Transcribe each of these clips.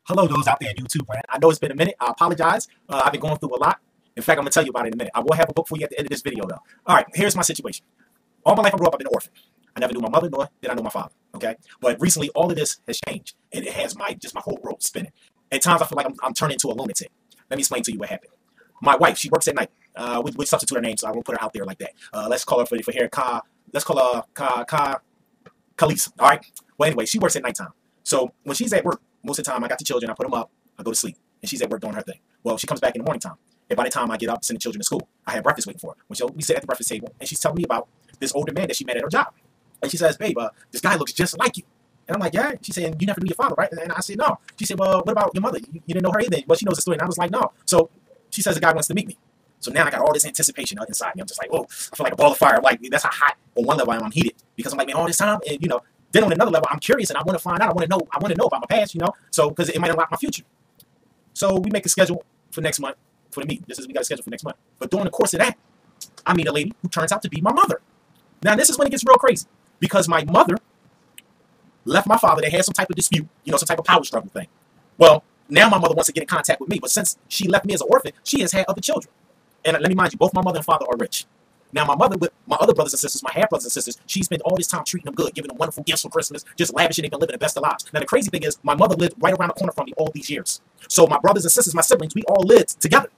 Hello, those out there in YouTube land. I know it's been a minute. I apologize. I've been going through a lot. In fact, I'm going to tell you about it in a minute. I will have a book for you at the end of this video, though. All right, here's my situation. All my life I grew up, I've been an orphan. I never knew my mother, nor did I know my father, okay? But recently, all of this has changed, and it has just my whole world spinning. At times, I feel like I'm turning into a lunatic. Let me explain to you what happened. My wife, she works at night. We substitute her name, so I won't put her out there like that. Let's call her for here, let's call her Khalees, all right? Well, anyway, she works at nighttime. So when she's at work, most of the time, I got the children, I put them up, I go to sleep, and she's at work doing her thing. Well, she comes back in the morning time, and by the time I get up, send the children to school, I have breakfast waiting for her. We sit at the breakfast table, and she's telling me about this older man that she met at her job. And she says, babe, this guy looks just like you. And I'm like, yeah. She said, you never knew your father, right? And I said, no. She said, well, what about your mother? You didn't know her either. Well, she knows the story. And I was like, no. So she says the guy wants to meet me. So now I got all this anticipation inside me. I'm just like, oh, I feel like a ball of fire. I'm like, that's how hot. On one level, I'm heated because I'm like, man, all this time. And, then on another level, I'm curious and I want to find out. I want to know about my past, So, because it might unlock my future. So we make a schedule for next month for the meeting. We got a schedule for next month. But during the course of that, I meet a lady who turns out to be my mother. Now, this is when it gets real crazy because my mother left my father. They had some type of dispute, some type of power struggle thing. Well, now my mother wants to get in contact with me. But since she left me as an orphan, she has had other children. And let me mind you, both my mother and father are rich. Now, my mother with my other brothers and sisters, my half-brothers and sisters, she spent all this time treating them good, giving them wonderful gifts for Christmas, just lavishing, they've been living the best of lives. Now, the crazy thing is, my mother lived right around the corner from me all these years. So my brothers and sisters, my siblings, we all lived together.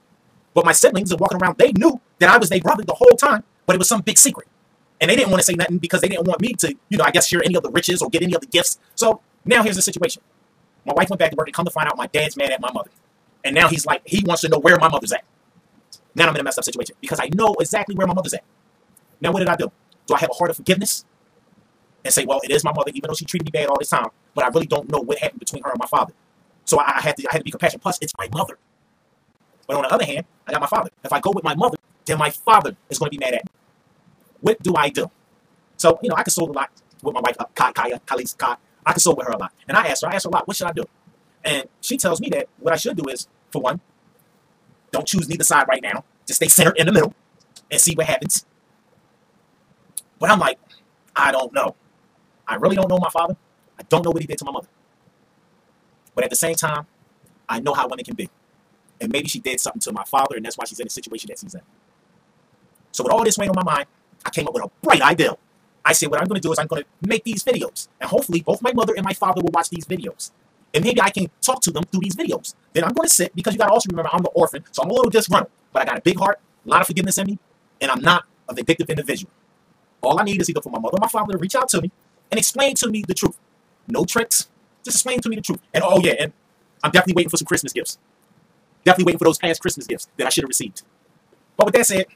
But my siblings are walking around, they knew that I was their brother the whole time, but it was some big secret. And they didn't want to say nothing because they didn't want me to, I guess, share any of the riches or get any of the gifts. So now here's the situation. My wife went back to work and come to find out my dad's mad at my mother. And now he's like, he wants to know where my mother's at. Now I'm in a messed up situation because I know exactly where my mother's at. Now, what did I do? Do I have a heart of forgiveness? And say, well, it is my mother, even though she treated me bad all this time, but I really don't know what happened between her and my father. So I had to be compassionate. Plus, it's my mother. But on the other hand, I got my father. If I go with my mother, then my father is going to be mad at me. What do I do? So, I console a lot with my wife, Khalees. I console with her a lot. And I asked her a lot, what should I do? And she tells me that what I should do is, for one, don't choose neither side right now. Just stay centered in the middle and see what happens. But I'm like, I don't know. I really don't know my father. I don't know what he did to my mother. But at the same time, I know how women can be. And maybe she did something to my father, and that's why she's in the situation that she's in. So with all this weight on my mind, I came up with a bright idea. I said, what I'm going to do is I'm going to make these videos. And hopefully, both my mother and my father will watch these videos. And maybe I can talk to them through these videos. Then I'm going to sit, because you got to also remember, I'm the orphan, so I'm a little disgruntled. But I got a big heart, a lot of forgiveness in me, and I'm not a vindictive individual. All I need is either for my mother or my father to reach out to me and explain to me the truth. No tricks. Just explain to me the truth. And oh yeah, and I'm definitely waiting for some Christmas gifts. Definitely waiting for those past Christmas gifts that I should have received. But with that said,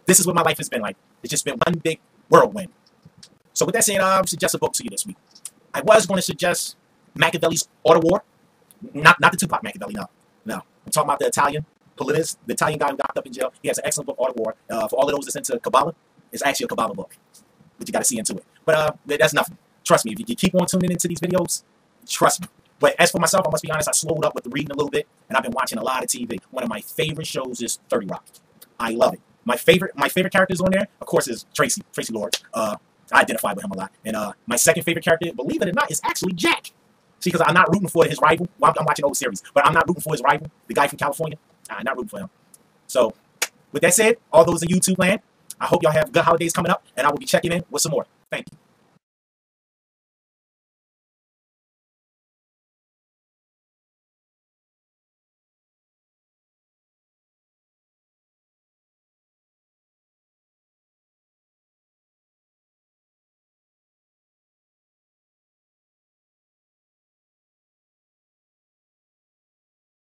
this is what my life has been like. It's just been one big whirlwind. So with that said, I'll suggest a book to you this week. I was going to suggest Machiavelli's Art of War. Not the Tupac Machiavelli, no. I'm talking about the Italian politist, the Italian guy who got up in jail. He has an excellent book, Art of War. For all of those that's into Kabbalah, it's actually a Kabbalah book. But you got to see into it. But that's nothing. Trust me, if you keep on tuning into these videos, trust me. But as for myself, I must be honest, I slowed up with the reading a little bit, and I've been watching a lot of TV. One of my favorite shows is 30 Rock. I love it. My favorite characters on there, of course, is Tracy Lord. I identify with him a lot. And my second favorite character, believe it or not, is actually Jack. See, because I'm not rooting for his rival. Well, I'm watching old series, but I'm not rooting for his rival, the guy from California. I'm not rooting for him. So, with that said, all those in YouTube land, I hope y'all have good holidays coming up, and I will be checking in with some more. Thank you.